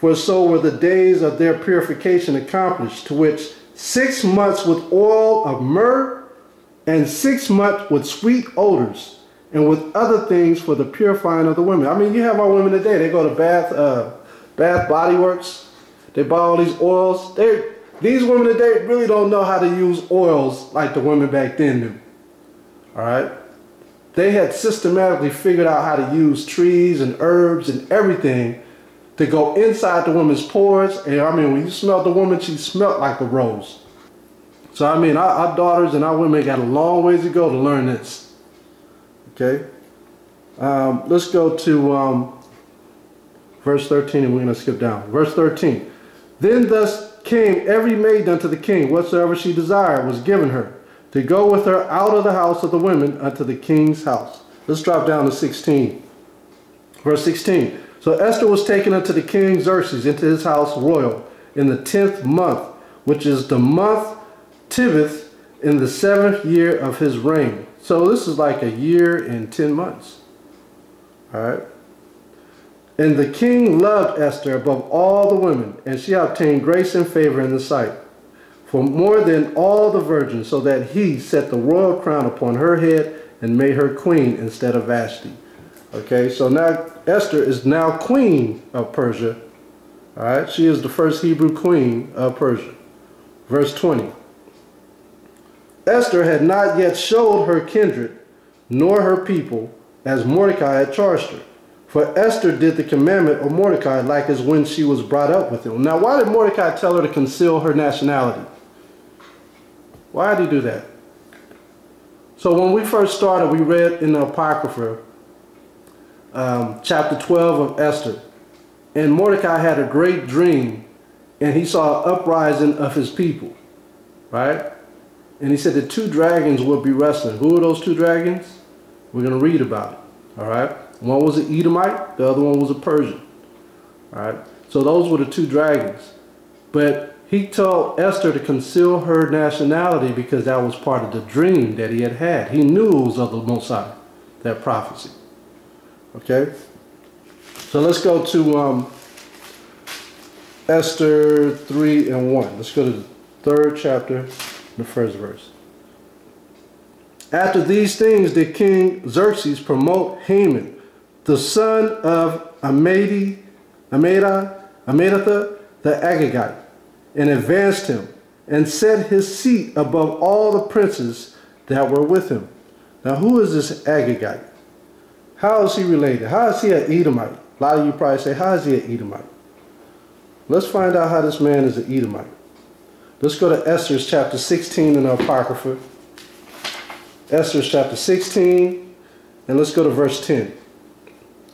For so were the days of their purification accomplished, to which 6 months with oil of myrrh, and 6 months with sweet odors, and with other things for the purifying of the women. I mean, you have our women today. They go to Bath Body Works. They buy all these oils. These women today really don't know how to use oils like the women back then knew. All right? They had systematically figured out how to use trees and herbs and everything to go inside the woman's pores. And I mean, when you smelled the woman, she smelled like a rose. So I mean, our daughters and our women got a long ways to go to learn this. Okay? Let's go to verse 13, and we're going to skip down. Verse 13. Then thus came every maid unto the king, whatsoever she desired was given her, to go with her out of the house of the women unto the king's house. Let's drop down to 16. Verse 16. So Esther was taken unto the king Xerxes into his house royal in the 10th month, which is the month Tibeth, in the 7th year of his reign. So this is like a year and 10 months. All right. And the king loved Esther above all the women, and she obtained grace and favor in the sight, for more than all the virgins, so that he set the royal crown upon her head and made her queen instead of Vashti. Okay, so now Esther is now queen of Persia. All right, she is the first Hebrew queen of Persia. Verse 20. Esther had not yet showed her kindred, nor her people, as Mordecai had charged her. For Esther did the commandment of Mordecai like as when she was brought up with him. Now, why did Mordecai tell her to conceal her nationality? Why did he do that? So when we first started, we read in the Apocrypha, chapter 12 of Esther. And Mordecai had a great dream, and he saw an uprising of his people, right? And he said that 2 dragons would be wrestling. Who are those 2 dragons? We're going to read about it, all right? One was an Edomite, the other one was a Persian, all right? So those were the 2 dragons. But he told Esther to conceal her nationality because that was part of the dream that he had had. He knew it was of the Most High, that prophecy, okay? So let's go to Esther 3 and 1. Let's go to the 3rd chapter, the 1st verse. After these things did King Xerxes promote Haman, the son of Hammedatha the Agagite, and advanced him, and set his seat above all the princes that were with him. Now, who is this Agagite? How is he related? How is he an Edomite? A lot of you probably say, how is he an Edomite? Let's find out how this man is an Edomite. Let's go to Esther chapter 16 in the Apocrypha. Esther chapter 16, and let's go to verse 10.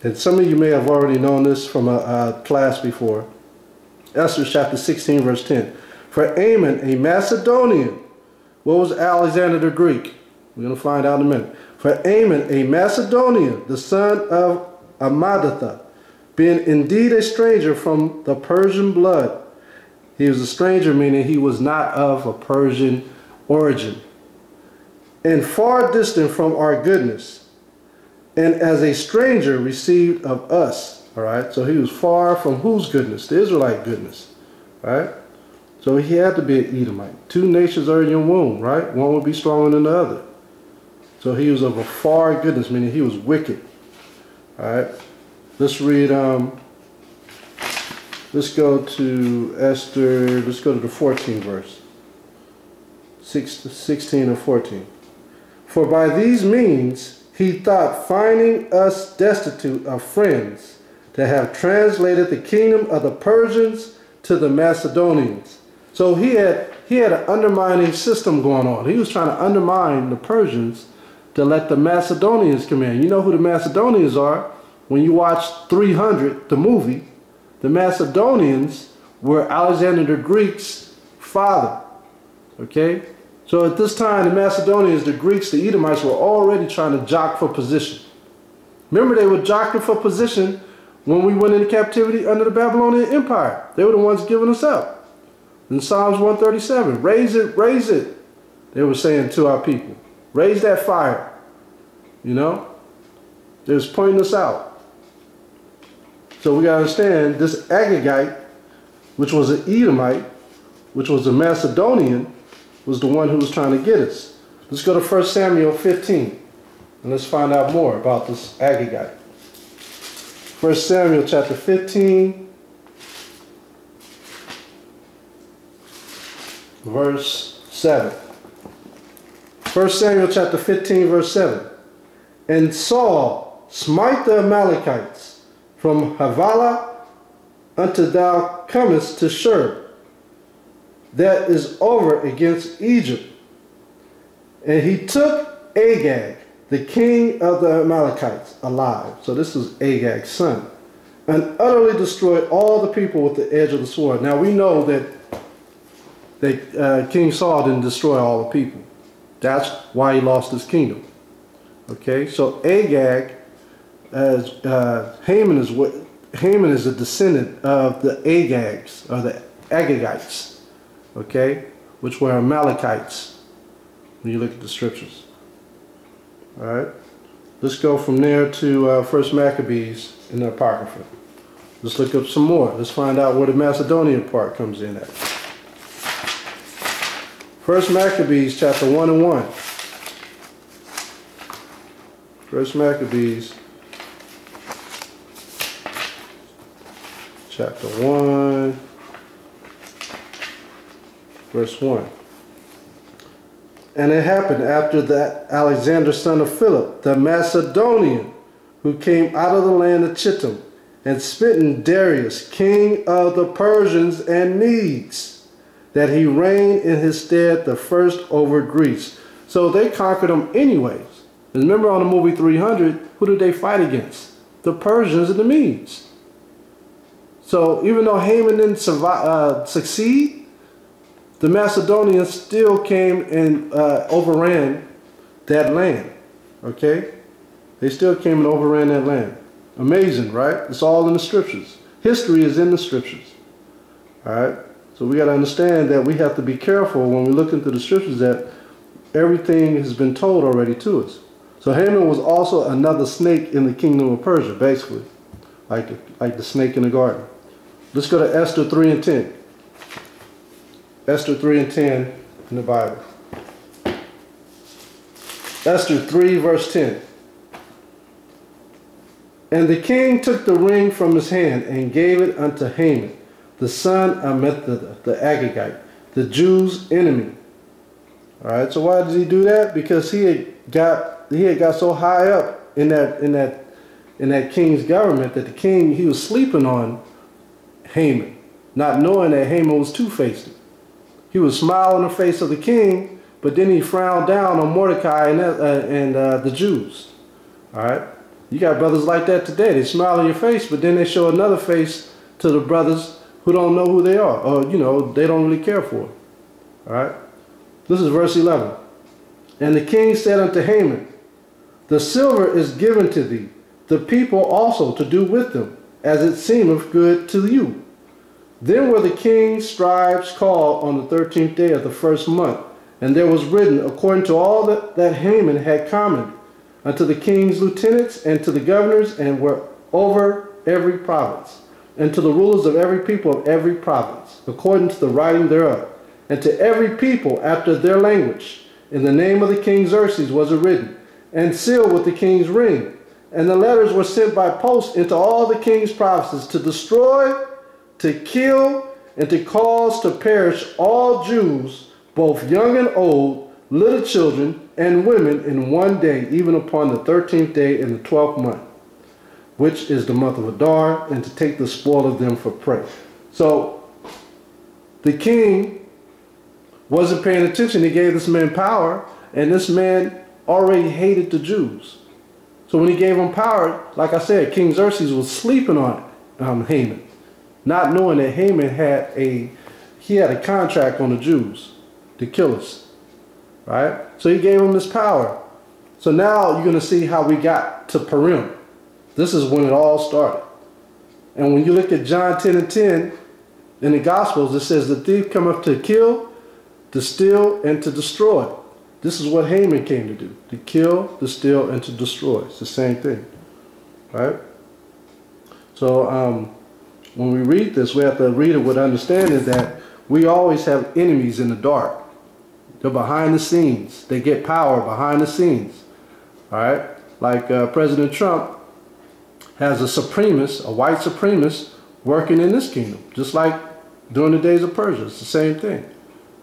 And some of you may have already known this from a class before. Esther chapter 16, verse 10. For Haman, a Macedonian, what was Alexander the Greek? We're going to find out in a minute. For Haman, a Macedonian, the son of Hammedatha, being indeed a stranger from the Persian blood. He was a stranger, meaning he was not of a Persian origin, and far distant from our goodness, and as a stranger received of us. All right, so he was far from whose goodness? The Israelite goodness. All right, so he had to be an Edomite. 2 nations are in your womb, right? One would be stronger than the other. So he was of a far goodness, meaning he was wicked. All right, let's read, let's go to Esther, let's go to the 14th verse. 16 and 14. For by these means he thought, finding us destitute of friends, to have translated the kingdom of the Persians to the Macedonians. So he had an undermining system going on. He was trying to undermine the Persians to let the Macedonians come in. You know who the Macedonians are? When you watch 300, the movie, the Macedonians were Alexander the Greek's father. Okay? So at this time, the Macedonians, the Greeks, the Edomites were already trying to jock for position. Remember, they were jockeying for position when we went into captivity under the Babylonian Empire. They were the ones giving us up. In Psalms 137, raise it, raise it. They were saying to our people, raise that fire. You know? They was pointing us out. So we got to understand this Agagite, which was an Edomite, which was a Macedonian, was the one who was trying to get us. Let's go to 1 Samuel 15, and let's find out more about this Agagite. 1 Samuel chapter 15, verse 7. 1 Samuel chapter 15, verse 7. And Saul smite the Amalekites from Havilah until thou comest to Shur, that is over against Egypt. And he took Agag, the king of the Amalekites, alive. So this is Agag's son. And utterly destroyed all the people with the edge of the sword. Now we know that King Saul didn't destroy all the people. That's why he lost his kingdom. Okay, so Agag, Haman is a descendant of the Agags, or the Agagites, okay, which were Amalekites when you look at the scriptures. All right, let's go from there to 1 Maccabees in the Apocrypha. Let's look up some more. Let's find out where the Macedonian part comes in at. 1 Maccabees chapter 1 and 1. 1 Maccabees chapter 1, verse 1. And it happened after that Alexander, son of Philip, the Macedonian, who came out of the land of Chittim, and smitten Darius, king of the Persians and Medes, that he reigned in his stead the first over Greece. So they conquered him anyways. And remember on the movie 300, who did they fight against? The Persians and the Medes. So even though Haman didn't succeed, the Macedonians still came and overran that land. Okay? They still came and overran that land. Amazing, right? It's all in the scriptures. History is in the scriptures. All right? So we got to understand that we have to be careful when we look into the scriptures that everything has been told already to us. So Haman was also another snake in the kingdom of Persia, basically, like the snake in the garden. Let's go to Esther 3 and 10. Esther 3 and 10 in the Bible. Esther 3 verse 10. And the king took the ring from his hand and gave it unto Haman, the son of Methodah, the Agagite, the Jews' enemy. All right, so why did he do that? Because he had got so high up in that king's government that the king, he was sleeping on Haman, not knowing that Haman was two-faced. He would smile in the face of the king, but then he frowned down on Mordecai and the Jews. All right, you got brothers like that today. They smile in your face, but then they show another face to the brothers who don't know who they are, or they don't really care for it. All right, this is verse 11. And the king said unto Haman, the silver is given to thee, the people also to do with them, as it seemeth good to you. Then were the king's scribes called on the 13th day of the first month, and there was written according to all that Haman had commanded, unto the king's lieutenants and to the governors, and were over every province, and to the rulers of every people of every province, according to the writing thereof, and to every people after their language. In the name of the king Xerxes was it written, and sealed with the king's ring. And the letters were sent by post into all the king's provinces to destroy, to kill, and to cause to perish all Jews, both young and old, little children and women, in one day, even upon the 13th day in the 12th month, which is the month of Adar, and to take the spoil of them for prey. So the king wasn't paying attention. He gave this man power, and this man already hated the Jews. So when he gave him power, like I said, King Xerxes was sleeping on Haman, not knowing that Haman had a contract on the Jews to kill us, right? So he gave him this power. So now you're going to see how we got to Purim. This is when it all started. And when you look at John 10 and 10 in the Gospels, it says the thief cometh to kill, to steal, and to destroy. This is what Haman came to do, to kill, to steal, and to destroy. It's the same thing, right? So when we read this, we have to read it with understanding that we always have enemies in the dark. They're behind the scenes. They get power behind the scenes. All right? Like President Trump has a supremacist, a white supremacist, working in this kingdom, just like during the days of Persia. It's the same thing,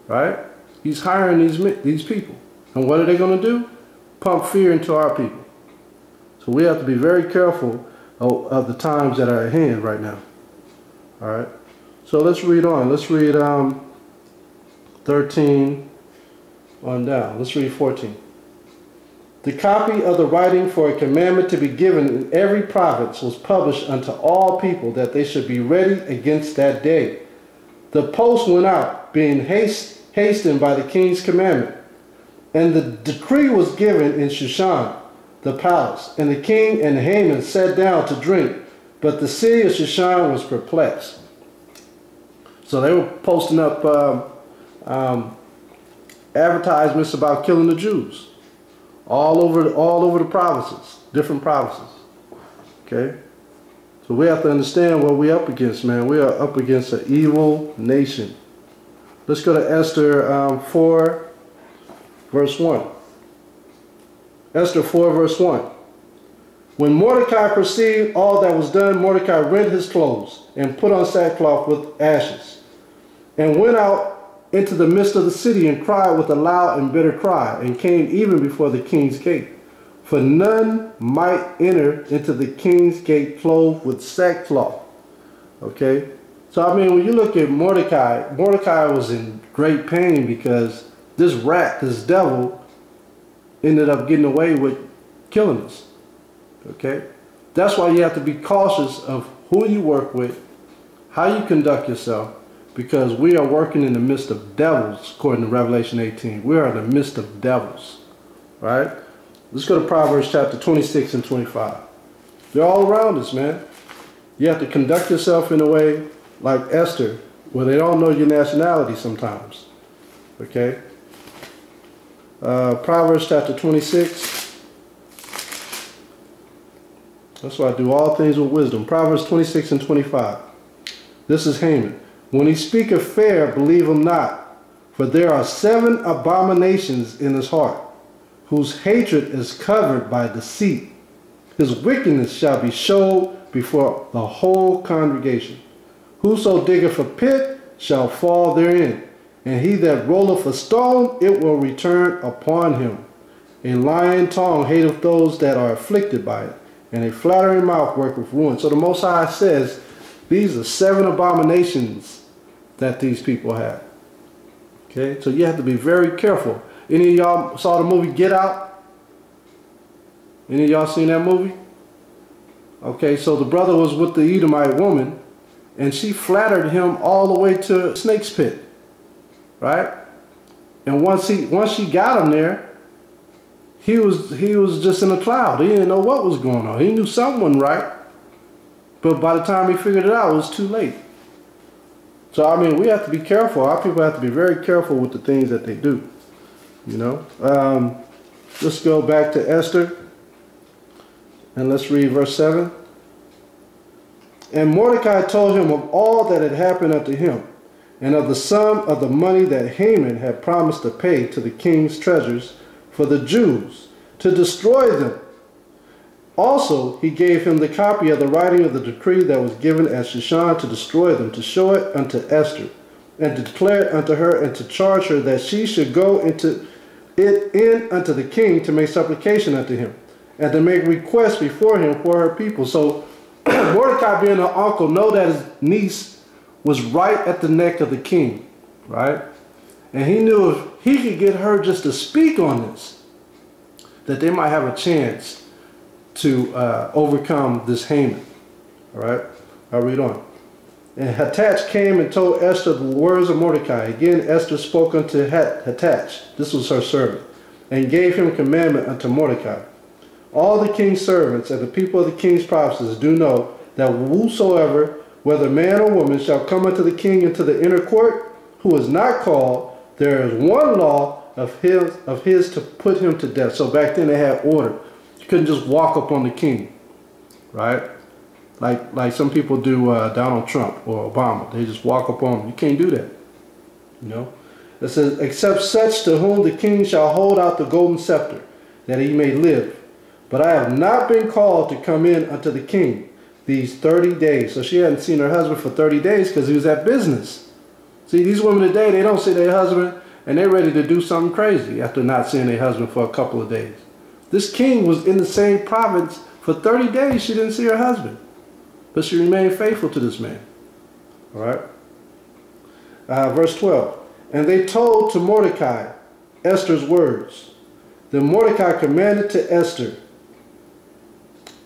right? He's hiring these people. And what are they going to do? Pump fear into our people. So we have to be very careful of the times that are at hand right now. All right? So let's read on. Let's read 13 on down. Let's read 14. The copy of the writing for a commandment to be given in every province was published unto all people, that they should be ready against that day. The post went out, being hastened by the king's commandment. And the decree was given in Shushan, the palace. And the king and Haman sat down to drink, but the city of Shushan was perplexed. So they were posting up advertisements about killing the Jews. All over the provinces, different provinces. Okay? So we have to understand what we're up against, man. We are up against an evil nation. Let's go to Esther 4, verse 1. Esther 4, verse 1. When Mordecai perceived all that was done, Mordecai rent his clothes and put on sackcloth with ashes, and went out into the midst of the city and cried with a loud and bitter cry, and came even before the king's gate. For none might enter into the king's gate clothed with sackcloth. Okay? So I mean, when you look at Mordecai, Mordecai was in great pain because this rat, this devil, ended up getting away with killing us. Okay? That's why you have to be cautious of who you work with, how you conduct yourself, because we are working in the midst of devils, according to Revelation 18. We are in the midst of devils, right? Let's go to Proverbs chapter 26 and 25. They're all around us, man. You have to conduct yourself in a way like Esther, where they don't know your nationality sometimes, okay? Proverbs chapter 26. That's why I do all things with wisdom. Proverbs 26 and 25. This is Haman. When he speaketh fair, believe him not, for there are 7 abominations in his heart, whose hatred is covered by deceit. His wickedness shall be showed before the whole congregation. Whoso diggeth a pit shall fall therein, and he that rolleth a stone, it will return upon him. A lying tongue hateth those that are afflicted by it, and a flattering mouth worketh ruin. So the Most High says, these are 7 abominations that these people have. Okay, so you have to be very careful. Any of y'all saw the movie Get Out? Any of y'all seen that movie? Okay, so the brother was with the Edomite woman, and she flattered him all the way to a snake's pit, right? And once she got him there, he was just in a cloud. He didn't know what was going on. He knew something wasn't right, but by the time he figured it out, it was too late. So, I mean, we have to be careful. Our people have to be very careful with the things that they do, you know. Let's go back to Esther, and let's read verse 7. And Mordecai told him of all that had happened unto him, and of the sum of the money that Haman had promised to pay to the king's treasures for the Jews, to destroy them. Also, he gave him the copy of the writing of the decree that was given at Shushan to destroy them, to show it unto Esther, and to declare it unto her, and to charge her that she should go into it in unto the king to make supplication unto him, and to make request before him for her people. So Mordecai, being an uncle, know that his niece was right at the neck of the king, right? And he knew if he could get her just to speak on this, that they might have a chance to overcome this Haman. All right, I'll read on. And Hattach came and told Esther the words of Mordecai. Again, Esther spoke unto Hattach, this was her servant, and gave him commandment unto Mordecai. All the king's servants and the people of the king's provinces do know that whosoever, whether man or woman, shall come unto the king into the inner court, who is not called, there is one law of his to put him to death. So back then they had order. You couldn't just walk up on the king, right? like some people do Donald Trump or Obama. They just walk up on them. You can't do that. You know? It says, except such to whom the king shall hold out the golden scepter, that he may live. But I have not been called to come in unto the king these 30 days. So she hadn't seen her husband for 30 days because he was at business. See, these women today, they don't see their husband and they're ready to do something crazy after not seeing their husband for a couple of days. This king was in the same province for 30 days. She didn't see her husband, but she remained faithful to this man. All right. Verse 12. And they told to Mordecai Esther's words. Then Mordecai commanded to Esther,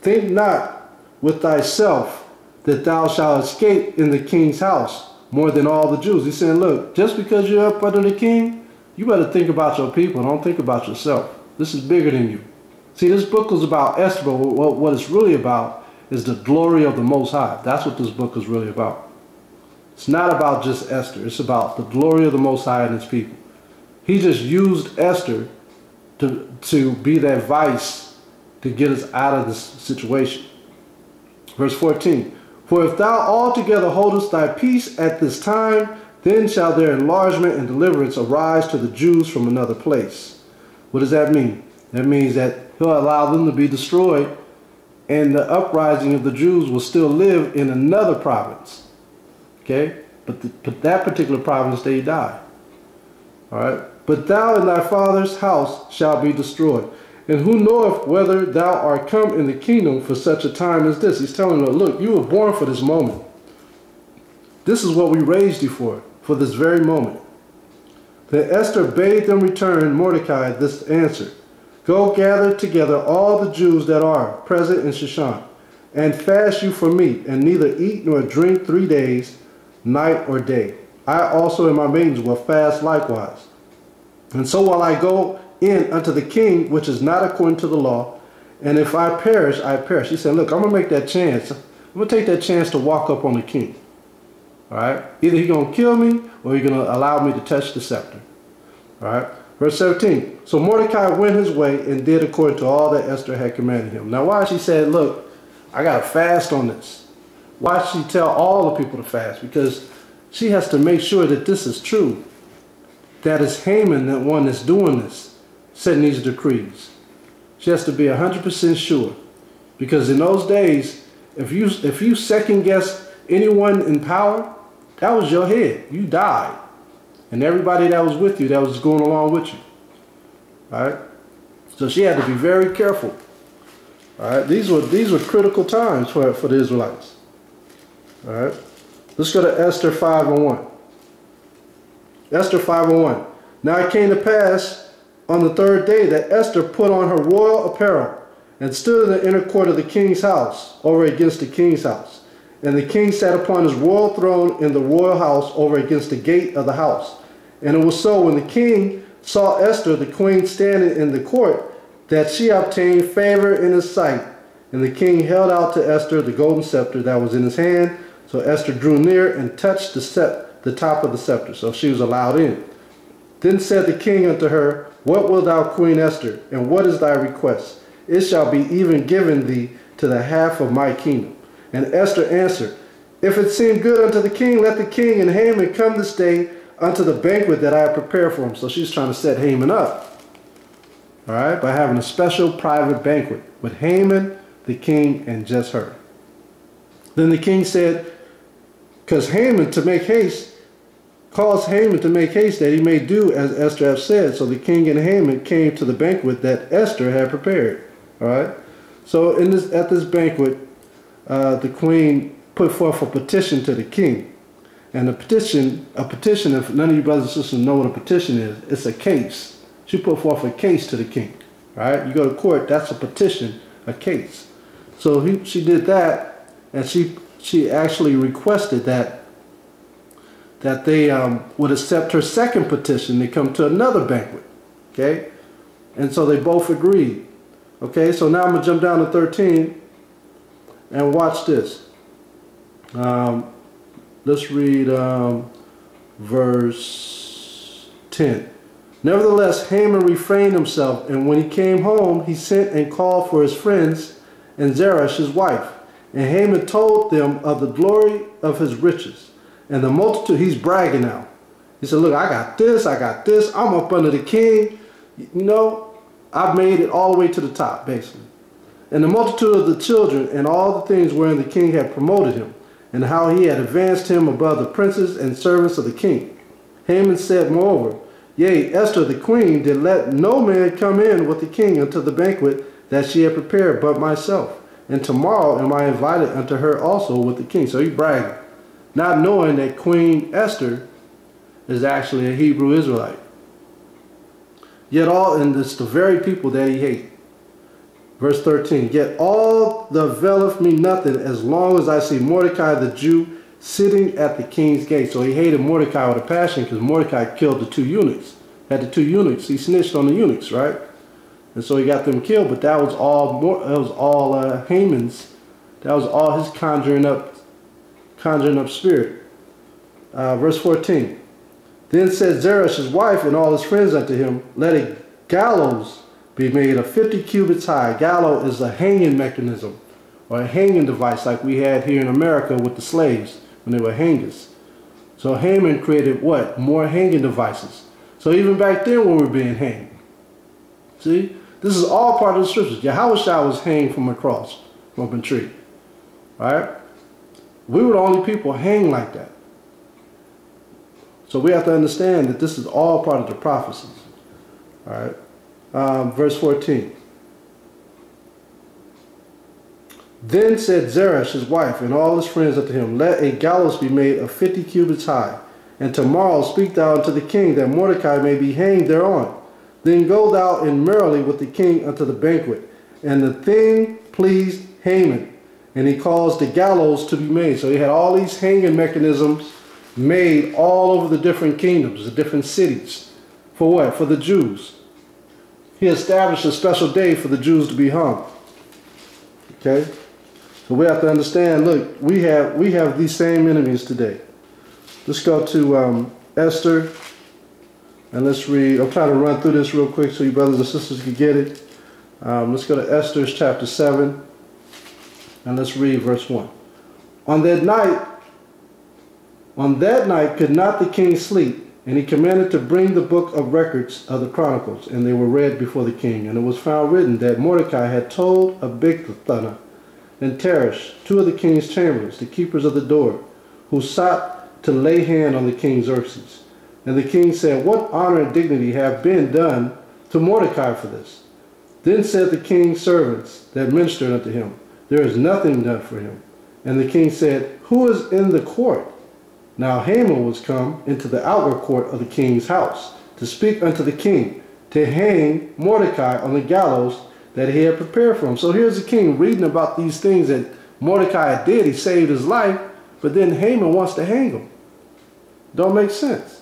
think not with thyself that thou shalt escape in the king's house more than all the Jews. He's saying, look, just because you're up under the king, you better think about your people. Don't think about yourself. This is bigger than you. See, this book was about Esther, but what it's really about is the glory of the Most High. That's what this book is really about. It's not about just Esther. It's about the glory of the Most High and his people. He just used Esther to be that vice to get us out of this situation. Verse 14. For if thou altogether holdest thy peace at this time, then shall their enlargement and deliverance arise to the Jews from another place. What does that mean? That means that he'll allow them to be destroyed, and the uprising of the Jews will still live in another province. Okay? But that particular province, they die. All right? But thou and thy father's house shall be destroyed. And who knoweth whether thou art come in the kingdom for such a time as this? He's telling them, look, you were born for this moment. This is what we raised you for this very moment. Then Esther bade them return Mordecai this answer. Go gather together all the Jews that are present in Shushan, and fast you for meat, and neither eat nor drink 3 days, night or day. I also and my maidens will fast likewise. And so while I go in unto the king, which is not according to the law, and if I perish, I perish. He said, look, I'm going to make that chance. I'm going to take that chance to walk up on the king. All right? Either he's going to kill me or he's going to allow me to touch the scepter. All right? Verse 17. So Mordecai went his way and did according to all that Esther had commanded him. Now why she said, look, I got to fast on this. Why she tell all the people to fast? Because she has to make sure that this is true. That is Haman, that one that's doing this, setting these decrees. She has to be 100% sure. Because in those days, if you second guess anyone in power, that was your head. You died. And everybody that was with you, that was going along with you. All right? So she had to be very careful. All right? These were critical times for the Israelites. All right? Let's go to Esther 5:1. Esther 5:1. Now it came to pass on the 3rd day that Esther put on her royal apparel and stood in the inner court of the king's house over against the king's house. And the king sat upon his royal throne in the royal house over against the gate of the house. And it was so when the king saw Esther, the queen, standing in the court, that she obtained favor in his sight. And the king held out to Esther the golden scepter that was in his hand. So Esther drew near and touched the top of the scepter. So she was allowed in. Then said the king unto her, What wilt thou, Queen Esther, and what is thy request? It shall be even given thee to the half of my kingdom. And Esther answered, If it seem good unto the king, let the king and Haman come this day unto the banquet that I have prepared for him. So she's trying to set Haman up, all right, by having a special private banquet with Haman, the king, and just her. Then the king said, because Haman to make haste, caused Haman to make haste that he may do as Esther hath said. So the king and Haman came to the banquet that Esther had prepared. All right. So at this banquet, the queen put forth a petition to the king. And a petition, if none of you brothers and sisters know what a petition is, it's a case. She put forth a case to the king. All right. You go to court, that's a petition, a case. So she did that, and she actually requested that they would accept her second petition to come to another banquet. Okay? And so they both agreed. Okay, so now I'm going to jump down to 13 and watch this. Let's read verse 10. Nevertheless, Haman refrained himself, and when he came home, he sent and called for his friends and Zeresh his wife, And Haman told them of the glory of his riches and the multitude. He's bragging now. He said, look, I got this, I'm up under the king. You know, I've made it all the way to the top, basically. And the multitude of the children and all the things wherein the king had promoted him, and how he had advanced him above the princes and servants of the king. Haman said, moreover, yea, Esther the queen did let no man come in with the king unto the banquet that she had prepared but myself. And tomorrow am I invited unto her also with the king. So he bragged, not knowing that Queen Esther is actually a Hebrew Israelite. Yet all, and it's the very people that he hates. Verse 13, yet all availeth me nothing as long as I see Mordecai the Jew sitting at the king's gate. So he hated Mordecai with a passion because Mordecai killed the two eunuchs. Had the two eunuchs. He snitched on the eunuchs, right? And so he got them killed. But that was all Haman's. That was all his conjuring up spirit. Verse 14. Then said Zeresh's wife and all his friends unto him, let a gallows be made of 50 cubits high. Gallows is a hanging mechanism or a hanging device like we had here in America with the slaves when they were hangers. So Haman created what? More hanging devices. So even back then when we were being hanged. See? This is all part of the scriptures. Yahushua was hanged from a cross, from a tree. Right? We were the only people hanged like that. So we have to understand that this is all part of the prophecies. All right? Verse 14. Then said Zeresh, his wife, and all his friends unto him, let a gallows be made of 50 cubits high, and tomorrow speak thou unto the king, that Mordecai may be hanged thereon. Then go thou in merrily with the king unto the banquet. And the thing pleased Haman, and he caused the gallows to be made. So he had all these hanging mechanisms made all over the different kingdoms, the different cities. For what? For the Jews. He established a special day for the Jews to be hung. Okay? So we have to understand, look, we have these same enemies today. Let's go to Esther, and let's read. I'm trying to run through this real quick so you brothers and sisters can get it. Let's go to Esther chapter 7, and let's read verse 1. On that night could not the king sleep, and he commanded to bring the book of records of the Chronicles, and they were read before the king. And it was found written that Mordecai had told Abigthana and Teresh, two of the king's chamberlains, the keepers of the door, who sought to lay hand on the king Xerxes. And the king said, what honor and dignity have been done to Mordecai for this? Then said the king's servants that ministered unto him, there is nothing done for him. And the king said, who is in the court? Now Haman was come into the outer court of the king's house to speak unto the king, to hang Mordecai on the gallows that he had prepared for him. So here's the king reading about these things that Mordecai did. He saved his life, but then Haman wants to hang him. Don't make sense.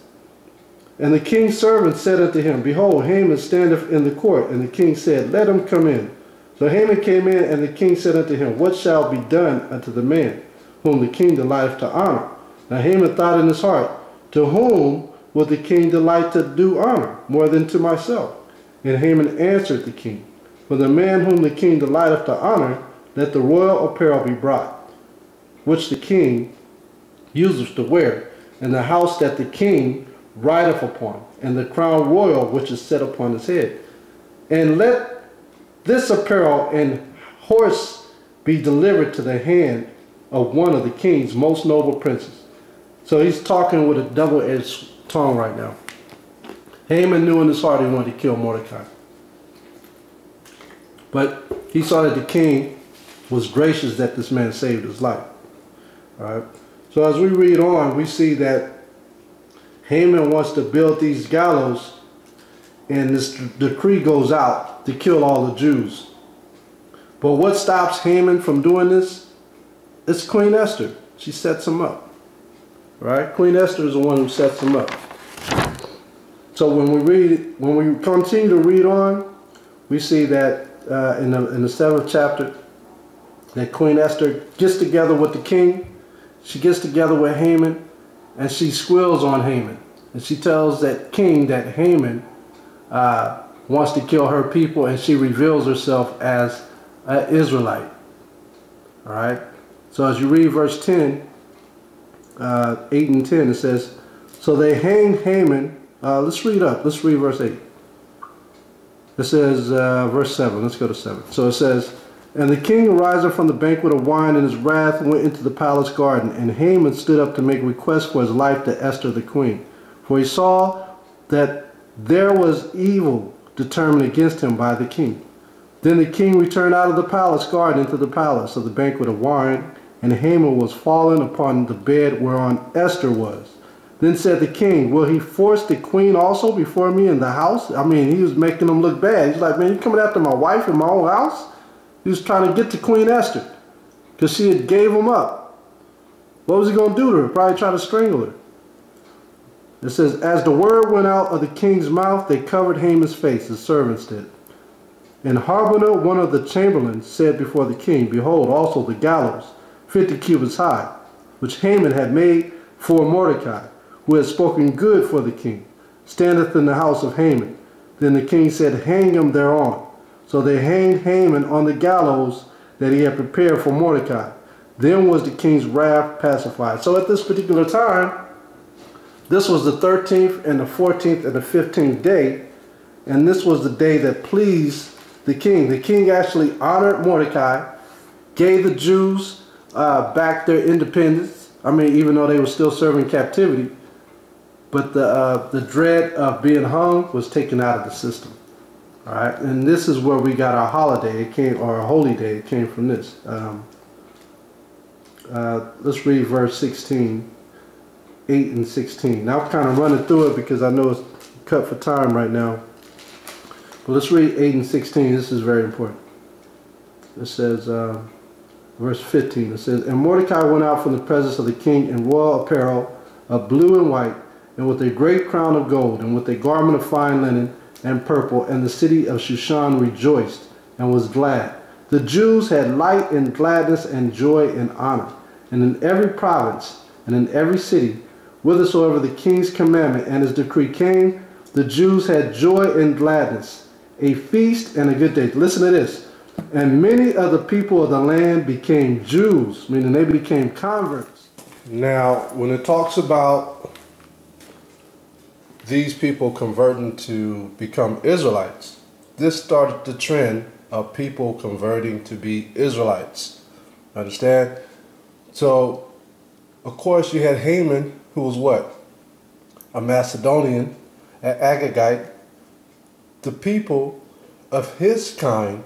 And the king's servant said unto him, behold, Haman standeth in the court. And the king said, let him come in. So Haman came in, and the king said unto him, what shall be done unto the man whom the king delighteth to honor? Now Haman thought in his heart, to whom would the king delight to do honor more than to myself? And Haman answered the king, for the man whom the king delighteth to honor, let the royal apparel be brought, which the king useth to wear, and the house that the king rideth upon, and the crown royal which is set upon his head. And let this apparel and horse be delivered to the hand of one of the king's most noble princes. So he's talking with a double-edged tongue right now. Haman knew in his heart he wanted to kill Mordecai. But he saw that the king was gracious that this man saved his life. All right. So as we read on, we see that Haman wants to build these gallows, and this decree goes out to kill all the Jews. But what stops Haman from doing this? It's Queen Esther. She sets him up. Right? Queen Esther is the one who sets him up. So when we continue to read on, we see that in the 7th chapter, that Queen Esther gets together with the king. She gets together with Haman, and she squeals on Haman. And she tells that king that Haman wants to kill her people, and she reveals herself as an Israelite. All right? So as you read verse 10, 8 and 10, it says, so they hanged Haman. Let's read up. Let's read verse 8. It says, verse 7. Let's go to 7. So it says, and the king, arising from the banquet of wine in his wrath, went into the palace garden. And Haman stood up to make request for his life to Esther the queen. For he saw that there was evil determined against him by the king. Then the king returned out of the palace garden into the palace of the banquet of wine. And Haman was fallen upon the bed whereon Esther was. Then said the king, will he force the queen also before me in the house? I mean, he was making them look bad. He's like, man, you coming after my wife in my own house? He was trying to get to Queen Esther because she had gave him up. What was he going to do to her? Probably try to strangle her. It says, as the word went out of the king's mouth, they covered Haman's face, his servants did. And Harbona, one of the chamberlains, said before the king, behold, also the gallows, 50 cubits high, which Haman had made for Mordecai, who had spoken good for the king, standeth in the house of Haman. Then the king said, hang him thereon. So they hanged Haman on the gallows that he had prepared for Mordecai. Then was the king's wrath pacified. So at this particular time, this was the 13th and the 14th and the 15th day, and this was the day that pleased the king. The king actually honored Mordecai, gave the Jews back their independence. I mean, even though they were still serving captivity, but the dread of being hung was taken out of the system. All right, and this is where we got our holiday. It came, or our holy day. It came from this. Let's read verse 16, 8 and 16. Now I'm kind of running through it because I know it's cut for time right now. But let's read 8 and 16. This is very important. It says, verse 15. It says, and Mordecai went out from the presence of the king in royal apparel of blue and white, and with a great crown of gold, and with a garment of fine linen and purple, and the city of Shushan rejoiced and was glad. The Jews had light and gladness and joy and honor. And in every province and in every city, whithersoever the king's commandment and his decree came, the Jews had joy and gladness, a feast and a good day. Listen to this. And many of the people of the land became Jews, meaning they became converts. Now, when it talks about these people converting to become Israelites, this started the trend of people converting to be Israelites. Understand? So, of course, you had Haman, who was what? A Macedonian, an Agagite. The people of his kind,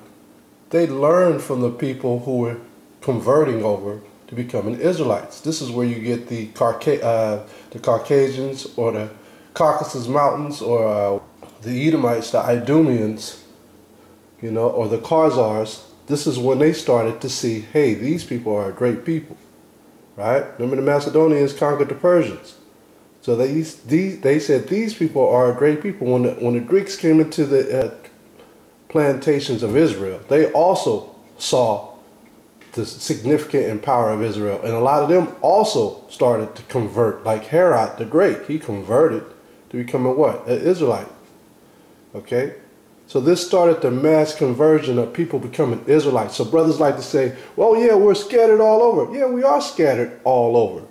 they learned from the people who were converting over to becoming Israelites. This is where you get the Caucasians, or the Caucasus Mountains, or the Edomites, the Idumeans, you know, or the Khazars. This is when they started to see, hey, these people are a great people, right? Remember the Macedonians conquered the Persians. So they said these people are a great people. When the Greeks came into the plantations of Israel, they also saw the significant and power of Israel. And a lot of them also started to convert, like Herod the Great. He converted to becoming what? An Israelite. Okay? So this started the mass conversion of people becoming Israelites. So brothers like to say, well, yeah, we're scattered all over. Yeah, we are scattered all over.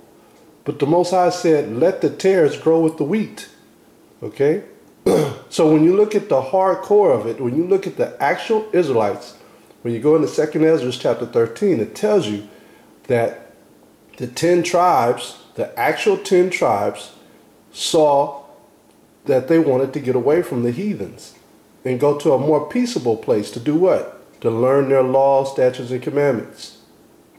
But the Most High said, let the tares grow with the wheat. Okay? So when you look at the hardcore of it, when you look at the actual Israelites, when you go into 2nd Ezra chapter 13, it tells you that the 10 tribes, the actual 10 tribes, saw that they wanted to get away from the heathens and go to a more peaceable place to do what? To learn their laws, statutes, and commandments.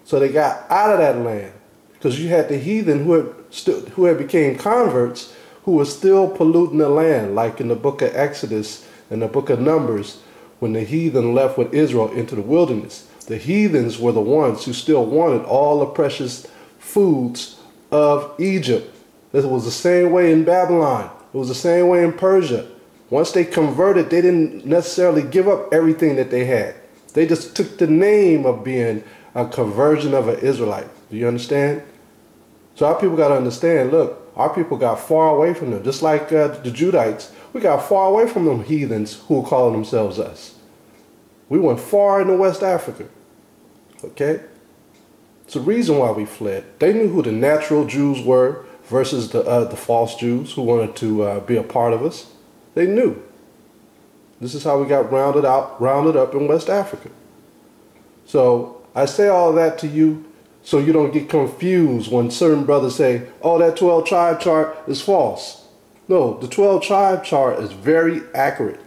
So they got out of that land, because you had the heathen who had became converts, who were still polluting the land, like in the book of Exodus and the book of Numbers, when the heathen left with Israel into the wilderness. The heathens were the ones who still wanted all the precious foods of Egypt. It was the same way in Babylon. It was the same way in Persia. Once they converted, they didn't necessarily give up everything that they had. They just took the name of being a conversion of an Israelite. Do you understand? So our people got to understand, look, our people got far away from them. Just like the Judites, we got far away from them heathens who were calling themselves us. We went far into West Africa. Okay? It's the reason why we fled. They knew who the natural Jews were versus the false Jews who wanted to be a part of us. They knew. This is how we got rounded up in West Africa. So I say all that to you so you don't get confused when certain brothers say, oh, that 12 tribe chart is false. No, the 12 tribe chart is very accurate.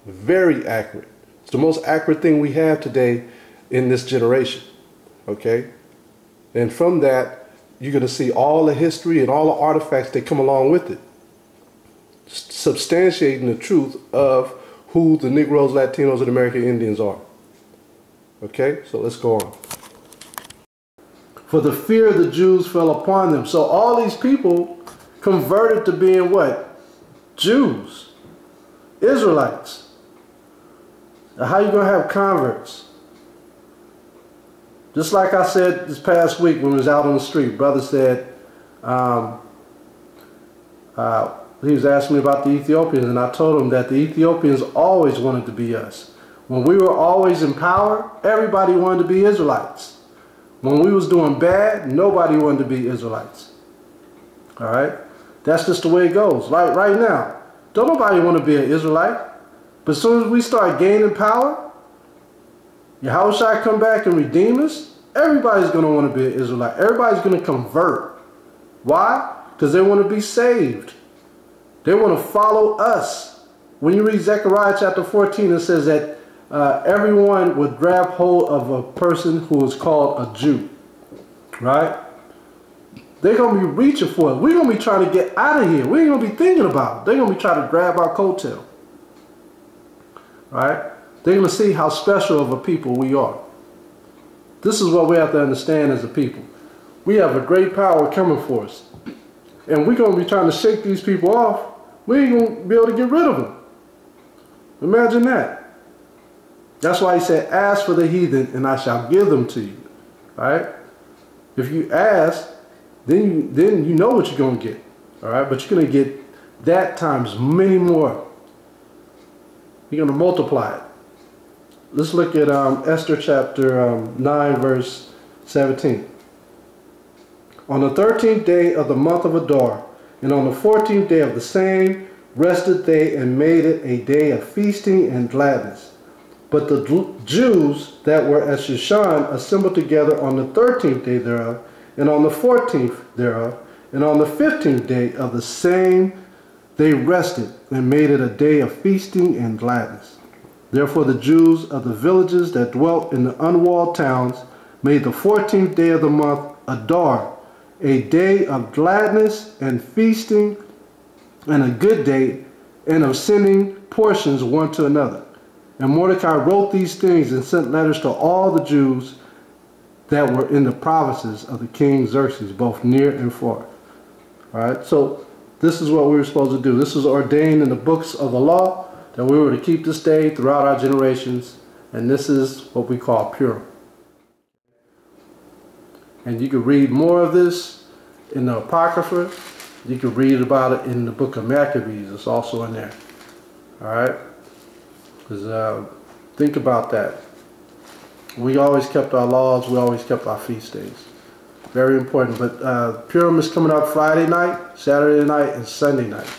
Very accurate. It's the most accurate thing we have today in this generation. Okay? And from that, you're going to see all the history and all the artifacts that come along with it, substantiating the truth of who the Negroes, Latinos, and American Indians are. Okay, so let's go on. For the fear of the Jews fell upon them. So all these people converted to being what? Jews. Israelites. Now, how are you going to have converts? Just like I said this past week when we was out on the street, brother said, he was asking me about the Ethiopians, and I told him that the Ethiopians always wanted to be us. When we were always in power, everybody wanted to be Israelites. When we was doing bad, nobody wanted to be Israelites. All right? That's just the way it goes. Like right now, don't nobody want to be an Israelite. But as soon as we start gaining power, Yahushua come back and redeem us, everybody's going to want to be an Israelite. Everybody's going to convert. Why? Because they want to be saved. They want to follow us. When you read Zechariah chapter 14, it says that everyone would grab hold of a person who is called a Jew. Right? They're going to be reaching for it. We're going to be trying to get out of here. We ain't going to be thinking about it. They're going to be trying to grab our coattail. Right? They're going to see how special of a people we are. This is what we have to understand as a people. We have a great power coming for us. And we're going to be trying to shake these people off. We ain't going to be able to get rid of them. Imagine that. That's why he said, ask for the heathen and I shall give them to you. Right? If you ask, then you know what you're going to get. All right? But you're going to get that times many more. You're going to multiply it. Let's look at Esther chapter 9, verse 17. On the 13th day of the month of Adar, and on the 14th day of the same, rested they and made it a day of feasting and gladness. But the Jews that were at Shushan assembled together on the 13th day thereof, and on the 14th thereof, and on the 15th day of the same, they rested and made it a day of feasting and gladness. Therefore the Jews of the villages that dwelt in the unwalled towns made the 14th day of the month Adar, a day of gladness and feasting, and a good day, and of sending portions one to another. And Mordecai wrote these things and sent letters to all the Jews that were in the provinces of the king Xerxes, both near and far. All right, so this is what we were supposed to do. This was ordained in the books of the law, that we were to keep this day throughout our generations, and this is what we call Purim. And you can read more of this in the Apocrypha. You can read about it in the book of Maccabees. It's also in there. All right? Because think about that. We always kept our laws. We always kept our feast days. Very important. But Purim is coming up Friday night, Saturday night, and Sunday night.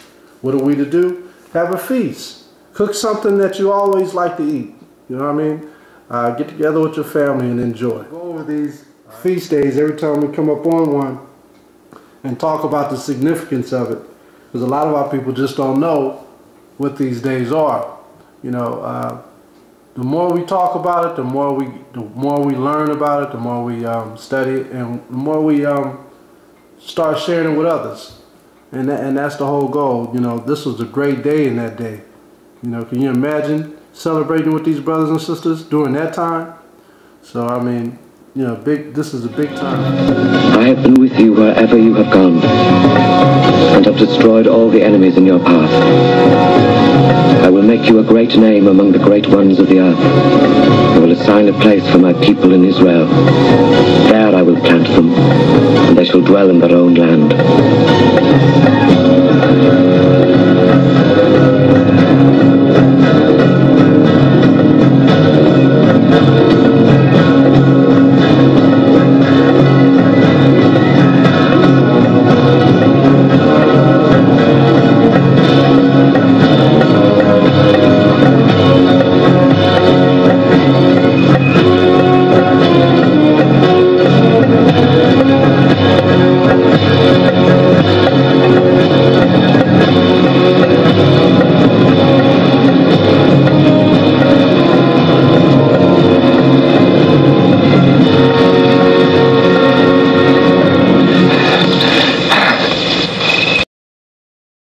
What are we to do? Have a feast. Cook something that you always like to eat. You know what I mean? Get together with your family and enjoy. Go over these feast days every time we come up on one and talk about the significance of it. Because a lot of our people just don't know what these days are. You know, the more we talk about it, the more we learn about it, the more we study it, and the more we start sharing it with others. And that's the whole goal. You know, this was a great day in that day. You know, can you imagine celebrating with these brothers and sisters during that time? So, I mean, you know, this is a big time. I have been with you wherever you have gone, and have destroyed all the enemies in your path. I will make you a great name among the great ones of the earth. I will assign a place for my people in Israel. There I will plant them, and they shall dwell in their own land.